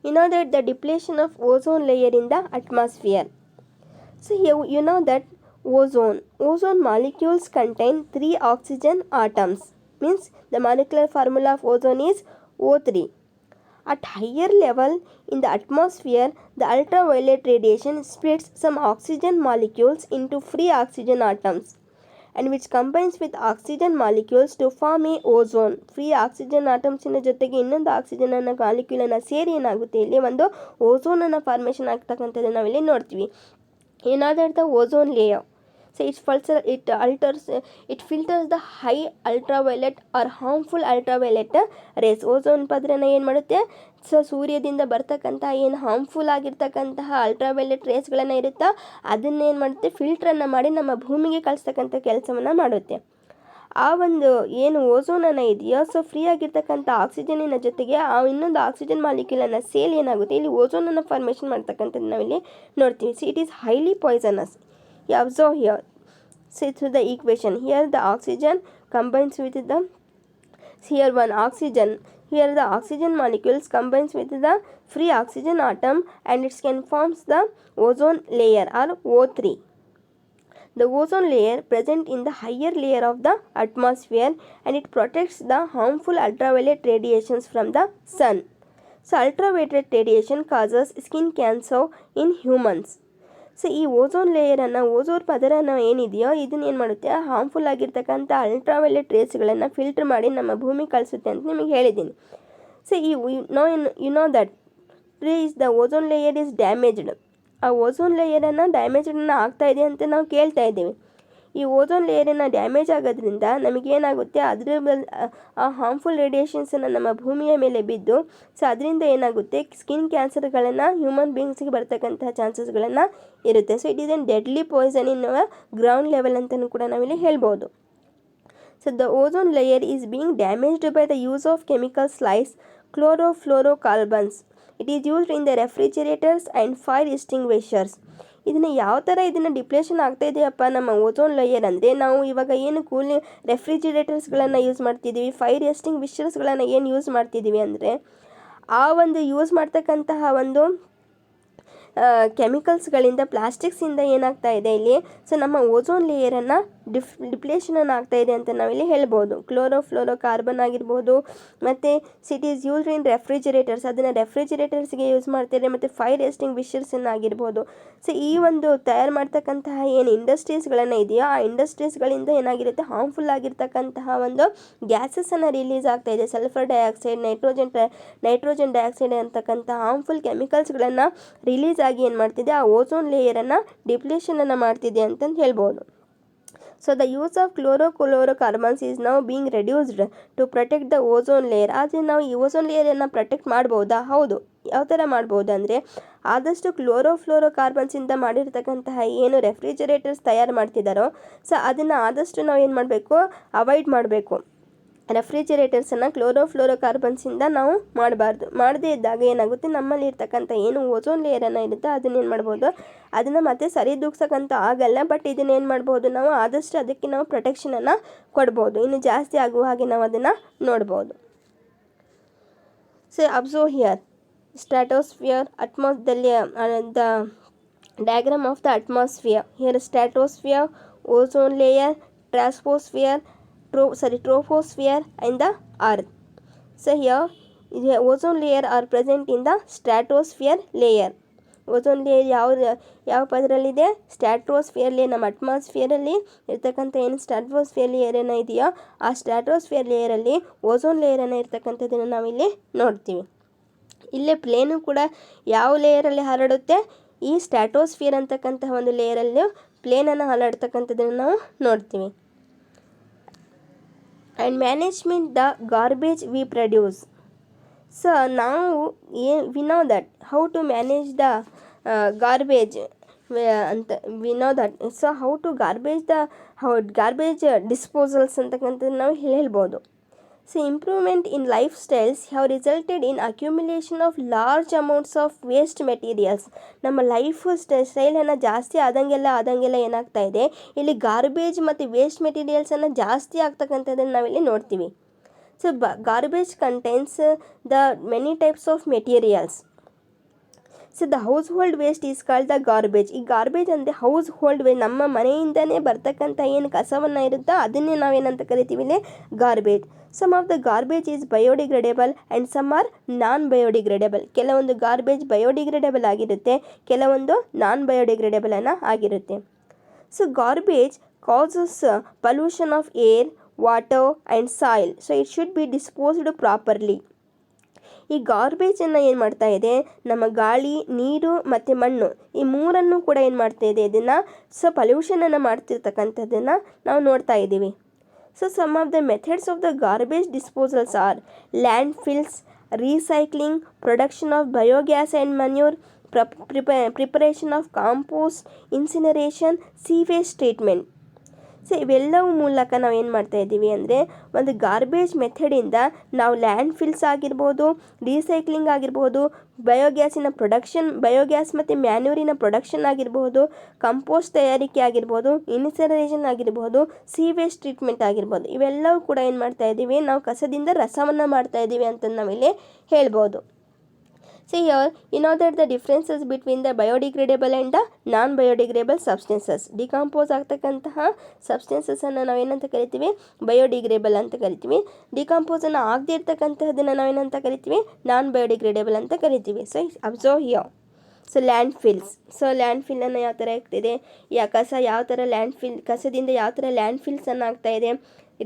You know that the depletion of ozone layer in the atmosphere. So you know that ozone molecules contain 3 oxygen atoms. Means the molecular formula of ozone is O3. At higher level in the atmosphere, the ultraviolet radiation splits some oxygen molecules into free oxygen atoms, and which combines with oxygen molecules to form a ozone. Free oxygen ಆಟಮ್ಸಿನ ಜೊತೆಗೆ ಇನ್ನೊಂದು ಆಕ್ಸಿಜನನ್ನು ಮಾಲಿಕ್ಯೂಲನ್ನು ಸೇರಿ ಏನಾಗುತ್ತೆ, ಇಲ್ಲಿ ಒಂದು ಓಝೋನನ್ನು ಫಾರ್ಮೇಷನ್ ಆಗ್ತಕ್ಕಂಥದ್ದು ನಾವಿಲ್ಲಿ ನೋಡ್ತೀವಿ. ಏನಾದರೂ the ozone layer, so it filters the high ultraviolet or harmful ultraviolet rays. Ozone ಪದರನ ಏನು ಮಾಡುತ್ತೆ, ಸೊ ಸೂರ್ಯದಿಂದ ಬರ್ತಕ್ಕಂತಹ ಏನು ಹಾರ್ಮ್ಫುಲ್ ಆಗಿರ್ತಕ್ಕಂತಹ ಅಲ್ಟ್ರಾವೈಲೆಟ್ ರೇಸ್ಗಳನ್ನು ಇರುತ್ತೋ ಅದನ್ನೇನು ಮಾಡುತ್ತೆ, ಫಿಲ್ಟ್ರನ್ನು ಮಾಡಿ ನಮ್ಮ ಭೂಮಿಗೆ ಕಳಿಸ್ತಕ್ಕಂಥ ಕೆಲಸವನ್ನು ಮಾಡುತ್ತೆ. ಆ ಒಂದು ಏನು ಓಝೋನನ್ನು ಇದೆಯೋ ಸೊ ಫ್ರೀ ಆಗಿರ್ತಕ್ಕಂಥ ಆಕ್ಸಿಜನಿನ ಜೊತೆಗೆ ಆ ಇನ್ನೊಂದು ಆಕ್ಸಿಜನ್ ಮಾಲಿಕ್ಯೂಲನ್ನು ಸೇಲ್ ಏನಾಗುತ್ತೆ, ಇಲ್ಲಿ ಓಝೋನನ್ನು ಫಾರ್ಮೇಷನ್ ಮಾಡ್ತಕ್ಕಂಥದ್ದು ನಾವಿಲ್ಲಿ ನೋಡ್ತೀವಿ. So it is highly poisonous. You observe here. see through the equation. Here the oxygen combines with the, here one oxygen, here the oxygen molecules combines with the free oxygen atom and it can forms the ozone layer or O3. The ozone layer present in the higher layer of the atmosphere and it protects the harmful ultraviolet radiations from the sun. So ultraviolet radiation causes skin cancer in humans. So ಈ ಓಝೋನ್ ಲೇಯರನ್ನು, ಓಝೋನ್ ಪದರನ ಏನಿದೆಯೋ ಇದನ್ನ ಏನು ಮಾಡುತ್ತೆ, ಹಾರ್ಮ್ಫುಲ್ ಆಗಿರ್ತಕ್ಕಂಥ ಅಲ್ಟ್ರಾವೈಲೆಟ್ ರೇಸ್ಗಳನ್ನು ಫಿಲ್ಟರ್ ಮಾಡಿ ನಮ್ಮ ಭೂಮಿ ಕಳಿಸುತ್ತೆ ಅಂತ ನಿಮಗೆ ಹೇಳಿದ್ದೀನಿ. ಸೊ ಈ you know that is the ozone layer is damaged. ಆ ಓಝೋನ್ ಲೇಯರನ್ನು ಡ್ಯಾಮೇಜನ್ನು ಆಗ್ತಾ ಇದೆ ಅಂತ ನಾವು ಕೇಳ್ತಾ ಇದ್ದೀವಿ. ಈ ಓಝೋನ್ ಲೇಯರನ್ನು ಡ್ಯಾಮೇಜ್ ಆಗೋದ್ರಿಂದ ನಮಗೇನಾಗುತ್ತೆ, ಆ ಹಾರ್ಮ್ಫುಲ್ ರೇಡಿಯೇಷನ್ಸನ್ನು ನಮ್ಮ ಭೂಮಿಯ ಮೇಲೆ ಬಿದ್ದು ಸೊ ಅದರಿಂದ ಏನಾಗುತ್ತೆ, ಸ್ಕಿನ್ ಕ್ಯಾನ್ಸರ್ಗಳನ್ನು ಹ್ಯೂಮನ್ ಬೀಯಿಂಗ್ಸ್ಗೆ ಬರ್ತಕ್ಕಂತಹ ಚಾನ್ಸಸ್ಗಳನ್ನು ಇರುತ್ತೆ. So it is an deadly poison in ground level ಅಂತಲೂ ಕೂಡ ನಾವಿಲ್ಲಿ ಹೇಳ್ಬೋದು. So the ozone layer is being damaged by the use of chemicals like chlorofluorocarbons. It is used in the refrigerators and fire extinguishers. ಇದನ್ನು ಯಾವ ಥರ ಇದನ್ನು ಡಿಪ್ಲೇಷನ್ ಆಗ್ತಾ ಇದೆಯಪ್ಪ ನಮ್ಮ ಓಝೋನ್ ಲೇಯರ್ ಅಂದರೆ, ನಾವು ಇವಾಗ ಏನು ರೆಫ್ರಿಜಿರೇಟರ್ಸ್ಗಳನ್ನು ಯೂಸ್ ಮಾಡ್ತಿದ್ದೀವಿ, ಫೈರ್ ಎಕ್ಸ್ಟಿಂಗ್ವಿಷರ್ಸ್ಗಳನ್ನು ಏನು ಯೂಸ್ ಮಾಡ್ತಿದ್ದೀವಿ ಅಂದರೆ, ಆ ಒಂದು ಯೂಸ್ ಮಾಡ್ತಕ್ಕಂತಹ ಒಂದು ಕೆಮಿಕಲ್ಸ್ಗಳಿಂದ, ಪ್ಲಾಸ್ಟಿಕ್ಸಿಂದ ಏನಾಗ್ತಾ ಇದೆ ಇಲ್ಲಿ, ಸೊ ನಮ್ಮ ಓಝೋನ್ ಲೇಯರನ್ನು ಡಿಪ್ಲೇಷನನ್ನು ಆಗ್ತಾ ಇದೆ ಅಂತ ನಾವಿಲ್ಲಿ ಹೇಳ್ಬೋದು. ಕ್ಲೋರೋಫ್ಲೋರೋಕಾರ್ಬನ್ ಆಗಿರ್ಬೋದು, ಮತ್ತು ಇಟ್ ಈಸ್ ಯೂಸ್ಡ್ ಇನ್ ರೆಫ್ರಿಜಿರೇಟರ್ಸ್, ಅದನ್ನು ರೆಫ್ರಿಜಿರೇಟರ್ಸ್ಗೆ ಯೂಸ್ ಮಾಡ್ತಾರೆ, ಮತ್ತು ಫೈರ್ ಎಕ್ಸ್ಟಿಂಗ್ವಿಷರ್ಸನ್ನು ಆಗಿರ್ಬೋದು. ಸೊ ಈ ಒಂದು ತಯಾರು ಮಾಡ್ತಕ್ಕಂತಹ ಏನು ಇಂಡಸ್ಟ್ರೀಸ್ಗಳನ್ನು ಇದೆಯೋ ಆ ಇಂಡಸ್ಟ್ರೀಸ್ಗಳಿಂದ ಏನಾಗಿರುತ್ತೆ, ಹಾರ್ಮ್ಫುಲ್ ಆಗಿರ್ತಕ್ಕಂತಹ ಒಂದು ಗ್ಯಾಸಸನ್ನು ರಿಲೀಸ್ ಆಗ್ತಾ ಇದೆ. ಸಲ್ಫರ್ ಡೈಆಕ್ಸೈಡ್, ನೈಟ್ರೋಜನ್ ಡೈಆಕ್ಸೈಡ್ ಅಂತಕ್ಕಂಥ ಹಾರ್ಮ್ಫುಲ್ ಕೆಮಿಕಲ್ಸ್ಗಳನ್ನು ರಿಲೀಸ್ ಆಗಿ ಏನು ಮಾಡ್ತಿದೆ, ಆ ಓಝೋನ್ ಲೇಯರನ್ನು ಡಿಪ್ಲೇಷನನ್ನು ಮಾಡ್ತಿದೆ ಅಂತಂದು ಹೇಳ್ಬೋದು. So the use of chlorofluorocarbons is now being reduced to protect the ozone layer. ಆದರೆ ನಾವು ಈ ಓಝೋನ್ ಲೇಯರನ್ನು ಪ್ರೊಟೆಕ್ಟ್ ಮಾಡ್ಬೋದಾ? ಹೌದು. ಯಾವ ಥರ ಮಾಡ್ಬೋದು ಅಂದರೆ, ಆದಷ್ಟು ಕ್ಲೋರೋಫ್ಲೋರೋಕಾರ್ಬನ್ಸಿಂದ ಮಾಡಿರ್ತಕ್ಕಂತಹ ಏನು ರೆಫ್ರಿಜರೇಟರ್ಸ್ ತಯಾರು ಮಾಡ್ತಿದ್ದಾರೋ ಸೊ ಅದನ್ನು ಆದಷ್ಟು ನಾವು ಏನು ಮಾಡಬೇಕು, ಅವಾಯ್ಡ್ ಮಾಡಬೇಕು. ರೆಫ್ರಿಜರೇಟರ್ಸನ್ನು ಕ್ಲೋರೋಫ್ಲೋರೋಕಾರ್ಬನ್ಸಿಂದ ನಾವು ಮಾಡಬಾರ್ದು. ಮಾಡದೇ ಇದ್ದಾಗ ಏನಾಗುತ್ತೆ, ನಮ್ಮಲ್ಲಿ ಇರ್ತಕ್ಕಂಥ ಏನು ಓಝೋನ್ ಲೇಯರನ್ನು ಇರುತ್ತೆ ಅದನ್ನೇನು ಮಾಡ್ಬೋದು, ಅದನ್ನು ಮತ್ತೆ ಸರಿದೂಗ್ಸಕ್ಕಂತ ಆಗಲ್ಲ. ಬಟ್ ಇದನ್ನೇನು ಮಾಡ್ಬೋದು, ನಾವು ಆದಷ್ಟು ಅದಕ್ಕೆ ನಾವು ಪ್ರೊಟೆಕ್ಷನನ್ನು ಕೊಡ್ಬೋದು. ಇನ್ನು ಜಾಸ್ತಿ ಆಗುವ ಹಾಗೆ ನಾವು ಅದನ್ನು ನೋಡ್ಬೋದು. So observe here stratosphere, the diagram of the atmosphere. Here stratosphere, ozone layer, troposphere, troposphere and the earth. So here the ozone layer are present in the stratosphere layer. Ozone layer ಯಾವ ಪದರಲ್ಲಿದೆ, ಸ್ಟ್ರಾಟೋಸ್ಫಿಯರ್ಲಿ, ನಮ್ಮ ಅಟ್ಮಾಸ್ಫಿಯರಲ್ಲಿ ಇರ್ತಕ್ಕಂಥ ಏನು ಸ್ಟ್ರಾಟೋಸ್ಫಿಯರ್ ಲೇಯರ್ ಏನೋ ಇದೆಯೋ ಆ ಸ್ಟ್ರಾಟೋಸ್ಫಿಯರ್ ಲೇಯರಲ್ಲಿ ಓಝೋನ್ ಲೇಯರನ್ನು ಇರ್ತಕ್ಕಂಥದ್ದನ್ನು ನಾವಿಲ್ಲಿ ನೋಡ್ತೀವಿ. ಇಲ್ಲೇ ಪ್ಲೇನು ಕೂಡ ಯಾವ ಲೇಯರಲ್ಲಿ ಹರಡುತ್ತೆ, ಈ ಸ್ಟ್ರಾಟೋಸ್ಫಿಯರ್ ಅಂತಕ್ಕಂತಹ ಒಂದು ಲೇಯರಲ್ಲಿ ಪ್ಲೇನನ್ನು ಹರಡ್ತಕ್ಕಂಥದ್ದನ್ನು ನಾವು ನೋಡ್ತೀವಿ. And management the garbage we produce. So now we know that how to manage the garbage. We know that. So how to garbage disposals ಅಂತಕ್ಕಂಥದ್ದು ನಾವು ಹೇಳ್ಬೋದು. So improvement in lifestyles have resulted in accumulation of large amounts of waste materials. ನಮ್ಮ ಲೈಫ್ ಸ್ಟೈಲನ್ನು ಜಾಸ್ತಿ ಆದಂಗೆಲ್ಲ ಏನಾಗ್ತಾ ಇದೆ, ಇಲ್ಲಿ ಗಾರ್ಬೇಜ್ ಮತ್ತು ವೇಸ್ಟ್ ಮೆಟೀರಿಯಲ್ಸನ್ನು ಜಾಸ್ತಿ ಆಗ್ತಕ್ಕಂಥದ್ದನ್ನು ನಾವಿಲ್ಲಿ ನೋಡ್ತೀವಿ. So garbage contains the many types of materials. So the house hold waste is called the garbage. ಈ ಗಾರ್ಬೇಜ್ ಅಂದರೆ ಹೌಸ್ ಹೋಲ್ಡ್ ವೇಸ್ಟ್, ನಮ್ಮ ಮನೆಯಿಂದನೇ ಬರ್ತಕ್ಕಂಥ ಏನು ಕಸವನ್ನು ಇರುತ್ತೋ ಅದನ್ನೇ ನಾವೇನಂತ ಕರಿತೀವಿ ಇಲ್ಲಿ garbage. Some of the garbage is biodegradable and some are non biodegradable. ಕೆಲವೊಂದು ಗಾರ್ಬೇಜ್ ಬಯೋಡಿಗ್ರೇಡೇಬಲ್ ಆಗಿರುತ್ತೆ, ಕೆಲವೊಂದು ನಾನ್ ಬಯೋಡಿಗ್ರೇಡೇಬಲ್ ಆಗಿರುತ್ತೆ. So garbage causes pollution of air, water and soil. So it should be disposed properly. ಈ ಗಾರ್ಬೇಜನ್ನು ಏನು ಮಾಡ್ತಾ ಇದೆ, ನಮ್ಮ ಗಾಳಿ, ನೀರು ಮತ್ತು ಮಣ್ಣು ಈ ಮೂರನ್ನು ಕೂಡ ಏನು ಮಾಡ್ತಾ ಇದೆ, ಇದನ್ನು ಪೊಲ್ಯೂಷನನ್ನು ಮಾಡ್ತಿರ್ತಕ್ಕಂಥದ್ದನ್ನು ನಾವು ನೋಡ್ತಾ ಇದ್ದೀವಿ. So some of the methods of the garbage disposals are landfills, recycling, production of biogas and manure, preparation of compost, incineration, sewage treatment. So ಇವೆಲ್ಲವೂ ಮೂಲಕ ನಾವು ಏನು ಮಾಡ್ತಾ ಇದ್ದೀವಿ ಅಂದರೆ ಒಂದು ಗಾರ್ಬೇಜ್ ಮೆಥಡಿಂದ ನಾವು ಲ್ಯಾಂಡ್ ಫಿಲ್ಸ್ ಆಗಿರ್ಬೋದು, ರೀಸೈಕ್ಲಿಂಗ್ ಆಗಿರ್ಬೋದು, ಬಯೋಗ್ಯಾಸ್ ಮತ್ತು ಮ್ಯಾನ್ಯೂರಿನ ಪ್ರೊಡಕ್ಷನ್ ಆಗಿರ್ಬೋದು, ಕಂಪೋಸ್ಟ್ ತಯಾರಿಕೆ ಆಗಿರ್ಬೋದು, ಇನ್ಸಿನರೇಷನ್ ಆಗಿರ್ಬೋದು, ಸೀವೇಜ್ ಟ್ರೀಟ್ಮೆಂಟ್ ಆಗಿರ್ಬೋದು, ಇವೆಲ್ಲವೂ ಕೂಡ ಏನು ಮಾಡ್ತಾ ಇದ್ದೀವಿ, ನಾವು ಕಸದಿಂದ ರಸವನ್ನು ಮಾಡ್ತಾ ಇದ್ದೀವಿ ಅಂತ ನಾವಿಲ್ಲಿ ಹೇಳ್ಬೋದು. So here you know that the differences between the biodegradable and the non-biodegradable substances. Decompose ಆಗ್ತಕ್ಕಂತಹ ಸಬ್ಸ್ಟೆನ್ಸಸ್ಸನ್ನು ನಾವೇನಂತ ಕರಿತೀವಿ, ಬಯೋಡಿಗ್ರೇಡಬಲ್ ಅಂತ ಕರಿತೀವಿ. ಡಿಕಂಪೋಸನ್ನು ಆಗದೇ ಇರ್ತಕ್ಕಂತಹದನ್ನು ನಾವೇನಂತ ಕರಿತೀವಿ, ನಾನ್ ಬಯೋಡಿಗ್ರೇಡಬಲ್ ಅಂತ ಕರಿತೀವಿ. So observe here. ಸೊ ಲ್ಯಾಂಡ್ ಫಿಲ್ಲನ್ನು ಯಾವ ಥರ ಆಗ್ತಿದೆ, ಕಸದಿಂದ ಯಾವ ಥರ ಲ್ಯಾಂಡ್ ಫಿಲ್ಸನ್ನು ಆಗ್ತಾ ಇದೆ,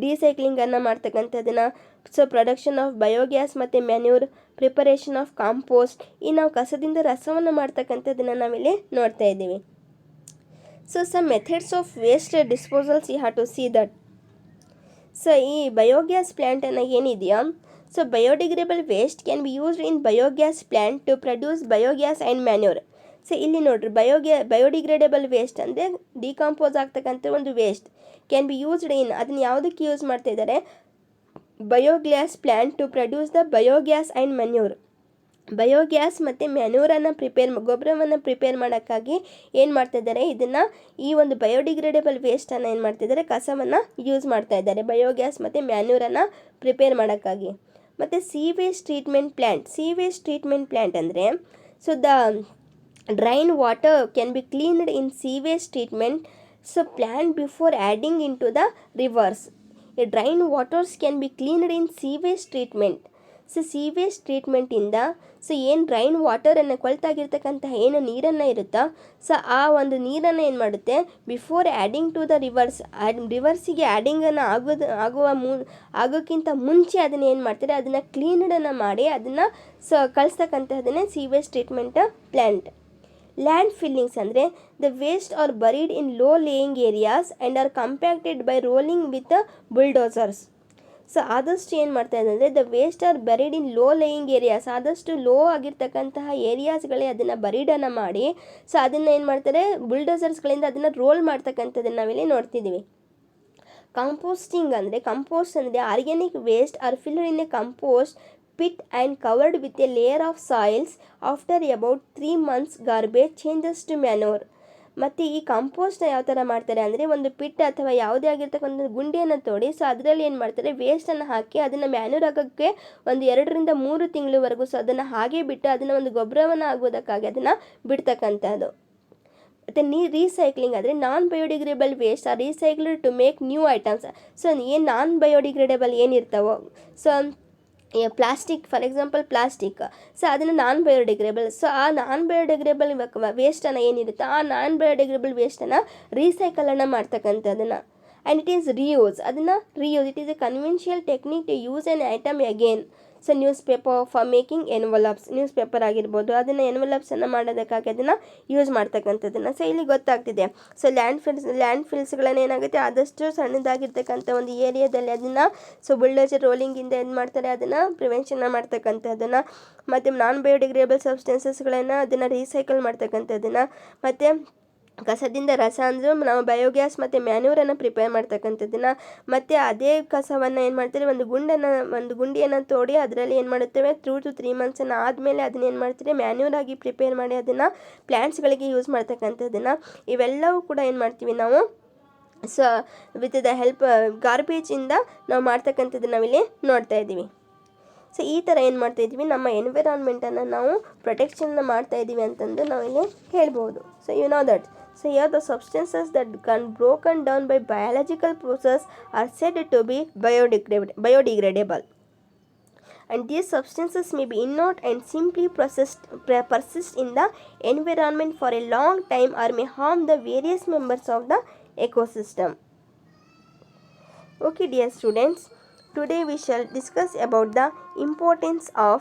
ರೀಸೈಕ್ಲಿಂಗನ್ನು ಮಾಡ್ತಕ್ಕಂಥದ್ದನ್ನು, ಸೊ ಪ್ರೊಡಕ್ಷನ್ ಆಫ್ ಬಯೋಗ್ಯಾಸ್ ಮತ್ತು ಮ್ಯಾನ್ಯೂರ್, ಪ್ರಿಪರೇಷನ್ ಆಫ್ ಕಾಂಪೋಸ್ಟ್, ಈ ನಾವು ಕಸದಿಂದ ರಸವನ್ನು ಮಾಡ್ತಕ್ಕಂಥದ್ದನ್ನು ನಾವಿಲ್ಲಿ ನೋಡ್ತಾ ಇದ್ದೀವಿ. So some methods of waste disposals you have to see that. So ಈ ಬಯೋಗ್ಯಾಸ್ ಪ್ಲ್ಯಾಂಟನ್ನು ಏನಿದೆಯಾ, so biodegradable waste can be used in biogas plant to produce biogas and manure. So ಇಲ್ಲಿ ನೋಡ್ರಿ, ಬಯೋಡಿಗ್ರೇಡಬಲ್ ವೇಸ್ಟ್ ಅಂದರೆ ಡಿಕಂಪೋಸ್ ಆಗ್ತಕ್ಕಂಥ ಒಂದು waste can be used in, ಅದನ್ನು ಯಾವುದಕ್ಕೆ ಯೂಸ್ ಮಾಡ್ತಾ ಇದ್ದಾರೆ, biogas plant to produce the biogas and manure. Biogas ಮತ್ತು ಮ್ಯಾನ್ಯೂರನ್ನು ಗೊಬ್ಬರವನ್ನು ಪ್ರಿಪೇರ್ ಮಾಡೋಕ್ಕಾಗಿ ಏನು ಮಾಡ್ತಾಯಿದ್ದಾರೆ, ಇದನ್ನು ಈ ಒಂದು ಬಯೋಡಿಗ್ರೇಡಬಲ್ ವೇಸ್ಟನ್ನು ಏನು ಮಾಡ್ತಿದ್ದಾರೆ, ಕಸವನ್ನು ಯೂಸ್ ಮಾಡ್ತಾ ಇದ್ದಾರೆ ಬಯೋಗ್ಯಾಸ್ ಮತ್ತು ಮ್ಯಾನ್ಯೂರನ್ನು ಪ್ರಿಪೇರ್ ಮಾಡೋಕ್ಕಾಗಿ. ಮತ್ತು ಸೀವೇಜ್ ಟ್ರೀಟ್ಮೆಂಟ್ ಪ್ಲ್ಯಾಂಟ್ ಅಂದರೆ, so the drain water can be cleaned in sewage treatment plant before adding into the rivers. Drain waters can be cleaned in sewage treatment. So sewage ಟ್ರೀಟ್ಮೆಂಟಿಂದ ಏನು ಡ್ರೈನ್ ವಾಟರನ್ನು ಕೊಳ್ತಾಗಿರ್ತಕ್ಕಂತಹ ಏನು ನೀರನ್ನು ಇರುತ್ತೋ, ಸೊ ಆ ಒಂದು ನೀರನ್ನು ಏನು ಮಾಡುತ್ತೆ, ಬಿಫೋರ್ ಆ್ಯಡಿಂಗ್ ಟು ದ ರಿವರ್ಸಿಗೆ ಆ್ಯಡಿಂಗನ್ನು ಆಗೋಕ್ಕಿಂತ ಮುಂಚೆ ಅದನ್ನು ಏನು ಮಾಡ್ತಾರೆ, ಅದನ್ನು ಕ್ಲೀನಡನ್ನು ಮಾಡಿ ಅದನ್ನು ಕಳಿಸ್ತಕ್ಕಂತಹದನ್ನೇ sewage treatment plant. Land fillings ಅಂದರೆ the waste are buried in low laying areas and are compacted by rolling with bulldozers. So ಆದಷ್ಟು ಏನು ಮಾಡ್ತಾ ಇದೆ ಅಂದರೆ, the waste are buried in low laying areas, ಆದಷ್ಟು ಲೋ ಆಗಿರ್ತಕ್ಕಂತಹ ಏರಿಯಾಸ್ಗಳೇ ಅದನ್ನು ಬರೀಡನ್ನು ಮಾಡಿ, ಸೊ ಅದನ್ನು ಏನು ಮಾಡ್ತಾರೆ, ಬುಲ್ಡೋಸರ್ಸ್ಗಳಿಂದ ಅದನ್ನು ರೋಲ್ ಮಾಡ್ತಕ್ಕಂಥದ್ದನ್ನು ನಾವಿಲ್ಲಿ ನೋಡ್ತಿದ್ದೀವಿ. ಕಂಪೋಸ್ಟ್ ಅಂದರೆ organic waste R filled in a compost pit and covered with a layer of soils. After about 3 months garbage changes to manure. ಮತ್ತು ಈ ಕಂಪೋಸ್ಟ್ನ ಯಾವ ಥರ ಮಾಡ್ತಾರೆ ಅಂದರೆ, ಒಂದು ಪಿಟ್ ಅಥವಾ ಯಾವುದೇ ಆಗಿರ್ತಕ್ಕಂಥ ಗುಂಡಿಯನ್ನು ತೋಡಿ, ಸೊ ಅದರಲ್ಲಿ ಏನು ಮಾಡ್ತಾರೆ, ವೇಸ್ಟನ್ನು ಹಾಕಿ ಅದನ್ನು ಮ್ಯಾನ್ಯೂರ್ ಆಗೋಕ್ಕೆ ಒಂದು 2 ರಿಂದ 3 ತಿಂಗಳವರೆಗೂ ಸೊ ಅದನ್ನು ಹಾಗೆ ಬಿಟ್ಟು ಅದನ್ನು ಒಂದು ಗೊಬ್ಬರವನ್ನು ಆಗೋದಕ್ಕಾಗಿ ಅದನ್ನು ಬಿಡ್ತಕ್ಕಂಥದ್ದು. ಮತ್ತು ರೀಸೈಕ್ಲಿಂಗ್ ಅಂದರೆ non biodegradable waste are recycled to make new items. So ಏನು ನಾನ್ ಬಯೋಡಿಗ್ರೇಡಬಲ್ ಏನಿರ್ತಾವೋ, so plastic, for example plastic, so ಅದನ್ನು ನಾನ್ ಬಯೋಡಿಗ್ರೇಡಬಲ್, ಸೊ ಆ ನಾನ್ ಬಯೋಡಿಗ್ರೇಡಬಲ್ ವೇಸ್ಟನ್ನು ಏನಿರುತ್ತೆ, ಆ ನಾನ್ ಬಯೋಡಿಗ್ರೇಡಬಲ್ ವೇಸ್ಟನ್ನು ರೀಸೈಕಲನ್ನು ಮಾಡ್ತಕ್ಕಂಥದ್ದನ್ನು. And it is it is a conventional technique to use an item again. So newspaper for making envelopes, newspaper ಆಗಿರ್ಬೋದು, ಅದನ್ನು ಎನ್ವಲಪ್ಸನ್ನು ಮಾಡೋದಕ್ಕಾಗಿ ಅದನ್ನು ಯೂಸ್ ಮಾಡ್ತಕ್ಕಂಥದ್ದನ್ನು. ಸೊ ಇಲ್ಲಿ ಗೊತ್ತಾಗ್ತಿದೆ, ಸೊ ಲ್ಯಾಂಡ್ ಫಿಲ್ಸ್ಗಳನ್ನು ಏನಾಗುತ್ತೆ, ಆದಷ್ಟು ಸಣ್ಣದಾಗಿರ್ತಕ್ಕಂಥ ಒಂದು ಏರಿಯಾದಲ್ಲಿ ಅದನ್ನು ಬುಲ್ಡೋಸರ್ ರೋಲಿಂಗಿಂದ ಏನು ಮಾಡ್ತಾರೆ, ಅದನ್ನು ಪ್ರಿವೆನ್ಷನ್ನ ಮಾಡ್ತಕ್ಕಂಥದ್ದನ್ನು, ಮತ್ತು ನಾನ್ ಬಯೋಡಿಗ್ರೇಡಬಲ್ ಸಬ್ಸ್ಟೆನ್ಸಸ್ಗಳನ್ನು ಅದನ್ನು ರೀಸೈಕಲ್ ಮಾಡ್ತಕ್ಕಂಥದ್ದನ್ನು, ಮತ್ತು ಕಸದಿಂದ ರಸ ಅಂದರೂ ನಾವು ಬಯೋಗ್ಯಾಸ್ ಮತ್ತು ಮ್ಯಾನ್ಯೂರನ್ನು ಪ್ರಿಪೇರ್ ಮಾಡ್ತಕ್ಕಂಥದ್ದನ್ನು, ಮತ್ತು ಅದೇ ಕಸವನ್ನು ಏನು ಮಾಡ್ತಾರೆ, ಒಂದು ಗುಂಡಿಯನ್ನು ತೋಡಿ ಅದರಲ್ಲಿ ಏನು ಮಾಡುತ್ತೇವೆ, 2 to 3 months ಆದಮೇಲೆ ಅದನ್ನ ಏನು ಮಾಡ್ತಾರೆ, ಮ್ಯಾನ್ಯೂರ್ ಆಗಿ ಪ್ರಿಪೇರ್ ಮಾಡಿ ಅದನ್ನು ಪ್ಲ್ಯಾಂಟ್ಸ್ಗಳಿಗೆ ಯೂಸ್ ಮಾಡ್ತಕ್ಕಂಥದ್ದನ್ನು. ಇವೆಲ್ಲವೂ ಕೂಡ ಏನು ಮಾಡ್ತೀವಿ ನಾವು, ಸೊ ವಿತ್ ದ ಹೆಲ್ಪ್ ಗಾರ್ಬೇಜಿಂದ ನಾವು ಮಾಡ್ತಕ್ಕಂಥದ್ದು ನಾವಿಲ್ಲಿ ನೋಡ್ತಾ ಇದ್ದೀವಿ. ಸೊ ಈ ಥರ ಏನು ಮಾಡ್ತಾಯಿದ್ವಿ, ನಮ್ಮ ಎನ್ವಿರಾನ್ಮೆಂಟನ್ನು ನಾವು ಪ್ರೊಟೆಕ್ಷನ್ನ ಮಾಡ್ತಾಯಿದ್ದೀವಿ ಅಂತಂದು ನಾವಿಲ್ಲಿ ಹೇಳ್ಬೋದು. So you know that. So here the substances that can broken down by biological process are said to be biodegradable. And these substances may be inert and simply persist in the environment for a long time or may harm the various members of the ecosystem. Okay dear students, today we shall discuss about the importance of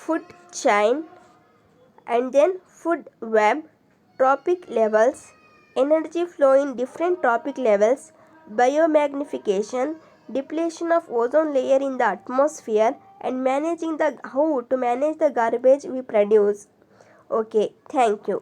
food chain and then food web, trophic levels, energy flow in different trophic levels, biomagnification, depletion of ozone layer in the atmosphere, and how to manage the garbage we produce. Okay, thank you.